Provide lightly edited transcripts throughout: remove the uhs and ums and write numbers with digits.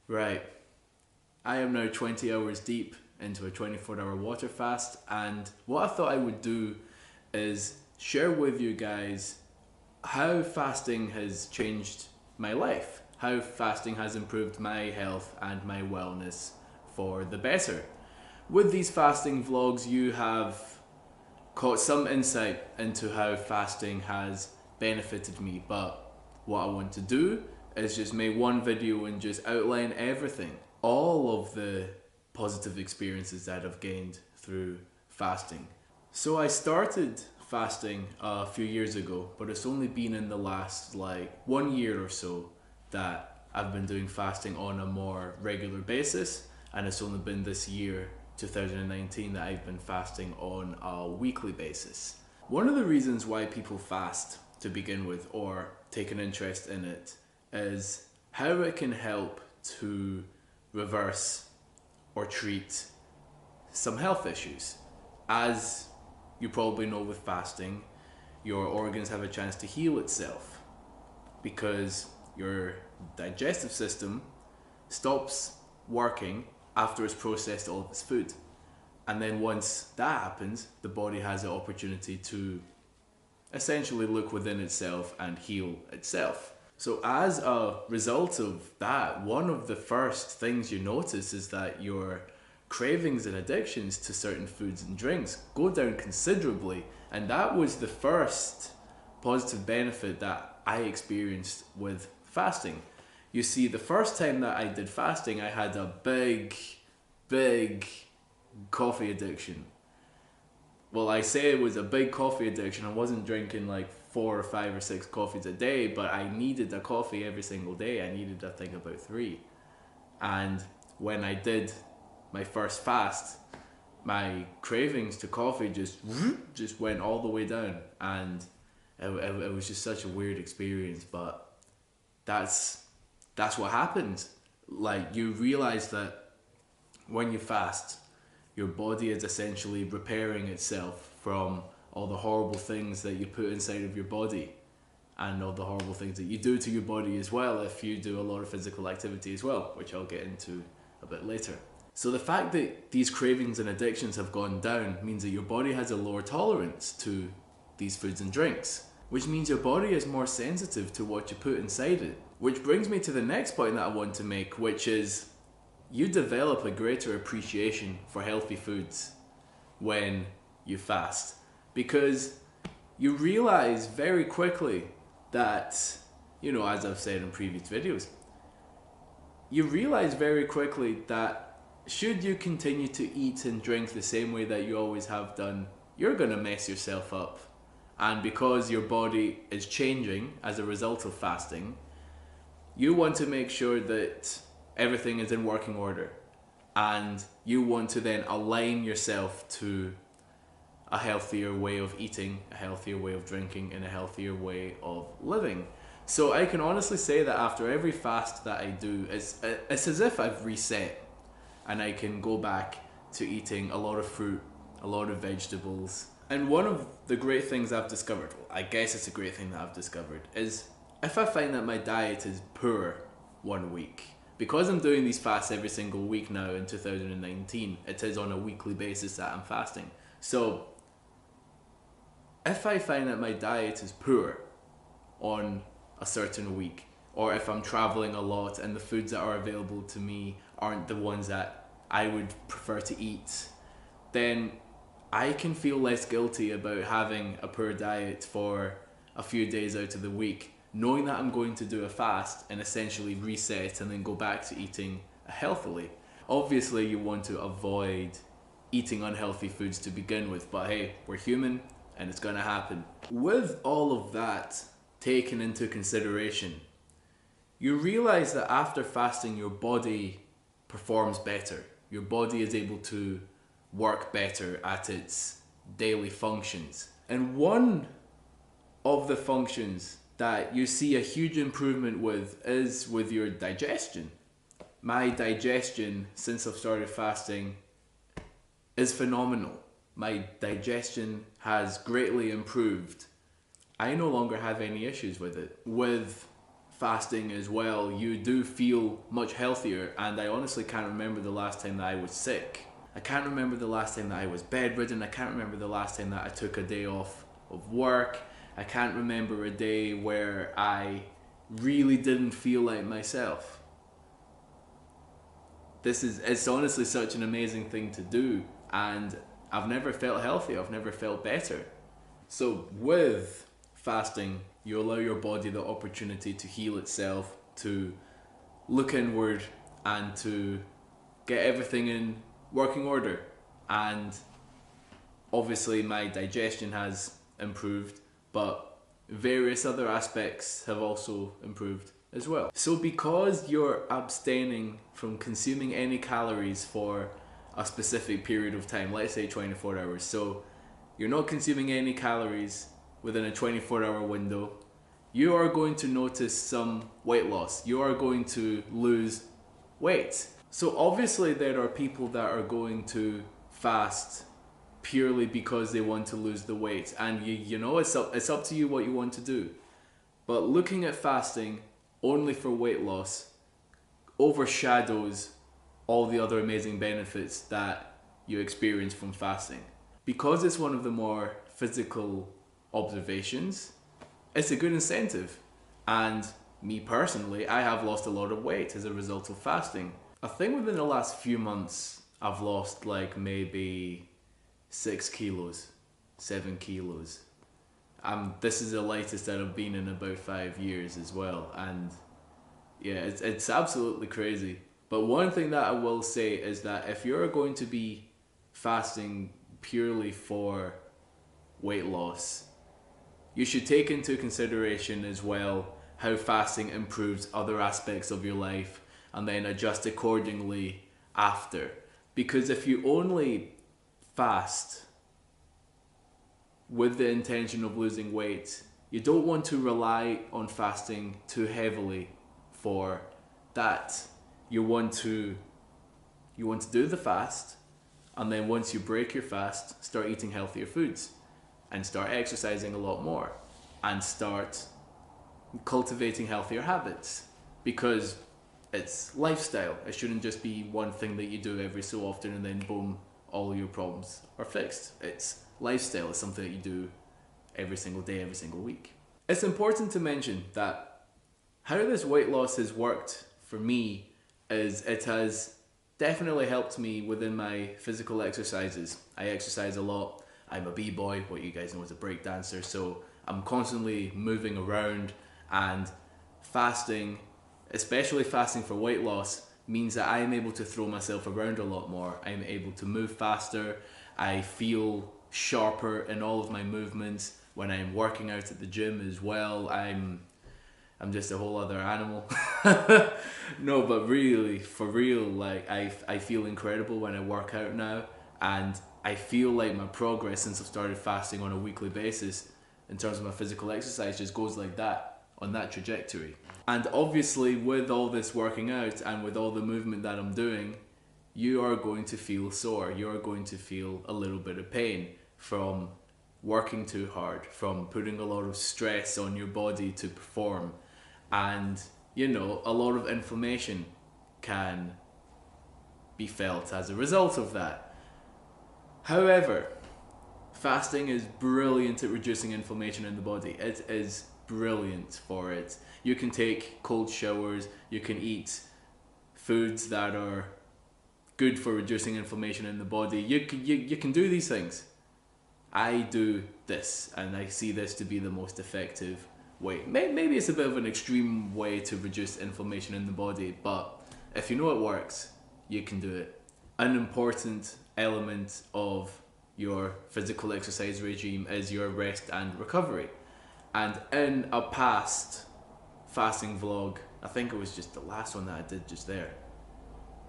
Right. I am now 20 hours deep into a 24-hour water fast, and what I thought I would do is share with you guys how fasting has changed my life, how fasting has improved my health and my wellness for the better. With these fasting vlogs, you have caught some insight into how fasting has benefited me, but what I want to do is just make one video and just outline everything, all of the positive experiences that I've gained through fasting. So I started fasting a few years ago, but it's only been in the last 1 year or so that I've been doing fasting on a more regular basis, and it's only been this year 2019 that I've been fasting on a weekly basis. One of the reasons why people fast to begin with, or take an interest in it, is how it can help to reverse or treat some health issues. As you probably know, with fasting, your organs have a chance to heal itself because your digestive system stops working after it's processed all of its food. And then once that happens, the body has the opportunity to essentially look within itself and heal itself. So as a result of that, one of the first things you notice is that your cravings and addictions to certain foods and drinks go down considerably. And that was the first positive benefit that I experienced with fasting. You see, the first time that I did fasting, I had a big coffee addiction. Well, I say it was a big coffee addiction. I wasn't drinking like 4 or 5 or 6 coffees a day, but I needed a coffee every single day. I needed, I think, about 3. And when I did my first fast, my cravings to coffee just went all the way down, and it was just such a weird experience. But that's what happens. Like, you realize that when you fast, your body is essentially repairing itself from all the horrible things that you put inside of your body, and all the horrible things that you do to your body as well if you do a lot of physical activity as well, which I'll get into a bit later. So the fact that these cravings and addictions have gone down means that your body has a lower tolerance to these foods and drinks, which means your body is more sensitive to what you put inside it. Which brings me to the next point that I want to make, which is you develop a greater appreciation for healthy foods when you fast, because you realize very quickly that, as I've said in previous videos, you realize very quickly that should you continue to eat and drink the same way that you always have done, you're going to mess yourself up. And because your body is changing as a result of fasting, you want to make sure that everything is in working order, and you want to then align yourself to a healthier way of eating, a healthier way of drinking, and a healthier way of living. So I can honestly say that after every fast that I do, it's as if I've reset, and I can go back to eating a lot of fruit, a lot of vegetables. And one of the great things I've discovered, well, I guess it's a great thing that I've discovered, is if I find that my diet is poor one week, because I'm doing these fasts every single week now in 2019, it is on a weekly basis that I'm fasting. So if I find that my diet is poor on a certain week, or if I'm traveling a lot and the foods that are available to me aren't the ones that I would prefer to eat, then I can feel less guilty about having a poor diet for a few days out of the week, knowing that I'm going to do a fast and essentially reset and then go back to eating healthily. Obviously, you want to avoid eating unhealthy foods to begin with, but hey, we're human and it's gonna happen. With all of that taken into consideration, you realize that after fasting, your body performs better. Your body is able to work better at its daily functions. And one of the functions that you see a huge improvement with is with your digestion. My digestion, since I've started fasting, is phenomenal. My digestion has greatly improved. I no longer have any issues with it. With fasting as well, you do feel much healthier. And I honestly can't remember the last time that I was sick. I can't remember the last time that I was bedridden. I can't remember the last time that I took a day off of work. I can't remember a day where I really didn't feel like myself. It's honestly such an amazing thing to do, and I've never felt healthy, I've never felt better. So with fasting, you allow your body the opportunity to heal itself, to look inward, and to get everything in working order. And obviously my digestion has improved, but various other aspects have also improved as well. So because you're abstaining from consuming any calories for a specific period of time, let's say 24 hours, so you're not consuming any calories within a 24-hour window, you are going to notice some weight loss. You are going to lose weight. So obviously there are people that are going to fast purely because they want to lose the weight, and you know, it's up to you what you want to do. But looking at fasting only for weight loss overshadows all the other amazing benefits that you experience from fasting. Because it's one of the more physical observations, it's a good incentive. And me personally, I have lost a lot of weight as a result of fasting. I think within the last few months, I've lost like maybe 6 kilos, 7 kilos. This is the lightest that I've been in about 5 years as well, and yeah, it's absolutely crazy. But one thing that I will say is that if you're going to be fasting purely for weight loss, you should take into consideration as well how fasting improves other aspects of your life, and then adjust accordingly after. Because if you only fast with the intention of losing weight, you don't want to rely on fasting too heavily for that. You want to do the fast, and then once you break your fast, start eating healthier foods and start exercising a lot more and start cultivating healthier habits, because it's lifestyle. It shouldn't just be one thing that you do every so often and then boom, all your problems are fixed. It's lifestyle. It's something that you do every single day, every single week. It's important to mention that how this weight loss has worked for me is it has definitely helped me within my physical exercises. I exercise a lot. I'm a b-boy, what you guys know as a break dancer, so I'm constantly moving around, and fasting, especially fasting for weight loss, means that I am able to throw myself around a lot more. I'm able to move faster. I feel sharper in all of my movements. When I'm working out at the gym as well, I'm just a whole other animal. No, but really, for real, like I feel incredible when I work out now, and I feel like my progress since I've started fasting on a weekly basis in terms of my physical exercise just goes like that, on that trajectory. And obviously with all this working out and with all the movement that I'm doing, you are going to feel sore. You are going to feel a little bit of pain from working too hard, from putting a lot of stress on your body to perform. And, you know, a lot of inflammation can be felt as a result of that. However, fasting is brilliant at reducing inflammation in the body. It is brilliant for it. You can take cold showers, you can eat foods that are good for reducing inflammation in the body. You can do these things. I do this, and I see this to be the most effective way. Maybe it's a bit of an extreme way to reduce inflammation in the body, but if you know it works, you can do it. An important element of your physical exercise regime is your rest and recovery. And in a past fasting vlog, I think it was just the last one that I did just there,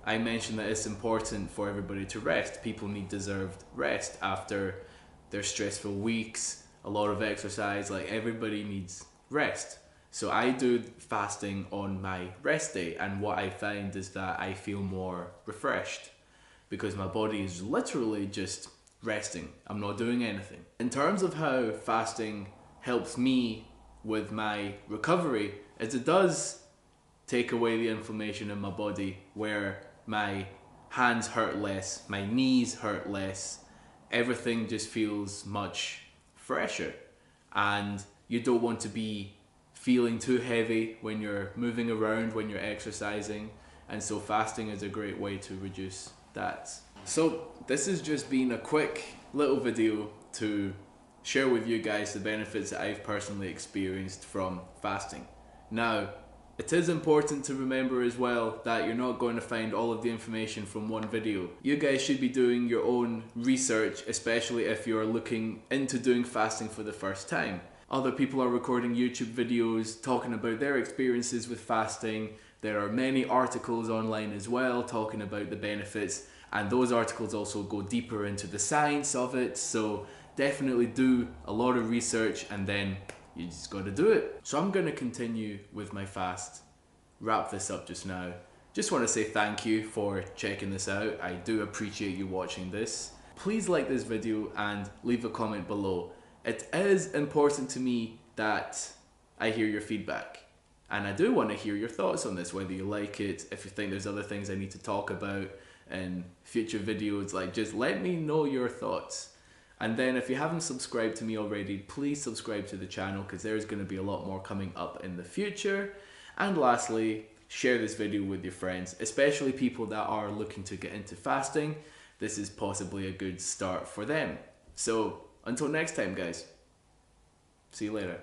I mentioned that it's important for everybody to rest. People need deserved rest after their stressful weeks, a lot of exercise. Like, everybody needs rest. So I do fasting on my rest day, and what I find is that I feel more refreshed because my body is literally just resting. I'm not doing anything. In terms of how fasting helps me with my recovery, is it does take away the inflammation in my body, where my hands hurt less, my knees hurt less, everything just feels much fresher. And you don't want to be feeling too heavy when you're moving around, when you're exercising. And so fasting is a great way to reduce that. So this has just been a quick little video to share with you guys the benefits that I've personally experienced from fasting. Now, it is important to remember as well that you're not going to find all of the information from one video. You guys should be doing your own research, especially if you're looking into doing fasting for the first time. Other people are recording YouTube videos talking about their experiences with fasting. There are many articles online as well talking about the benefits, and those articles also go deeper into the science of it. So definitely do a lot of research, and then you just got to do it. So I'm going to continue with my fast, wrap this up just now. Just want to say thank you for checking this out. I do appreciate you watching this. Please like this video and leave a comment below. It is important to me that I hear your feedback. And I do want to hear your thoughts on this, whether you like it, if you think there's other things I need to talk about in future videos. Like, just let me know your thoughts. And then if you haven't subscribed to me already, please subscribe to the channel, because there's going to be a lot more coming up in the future. And lastly, share this video with your friends, especially people that are looking to get into fasting. This is possibly a good start for them. So until next time, guys, see you later.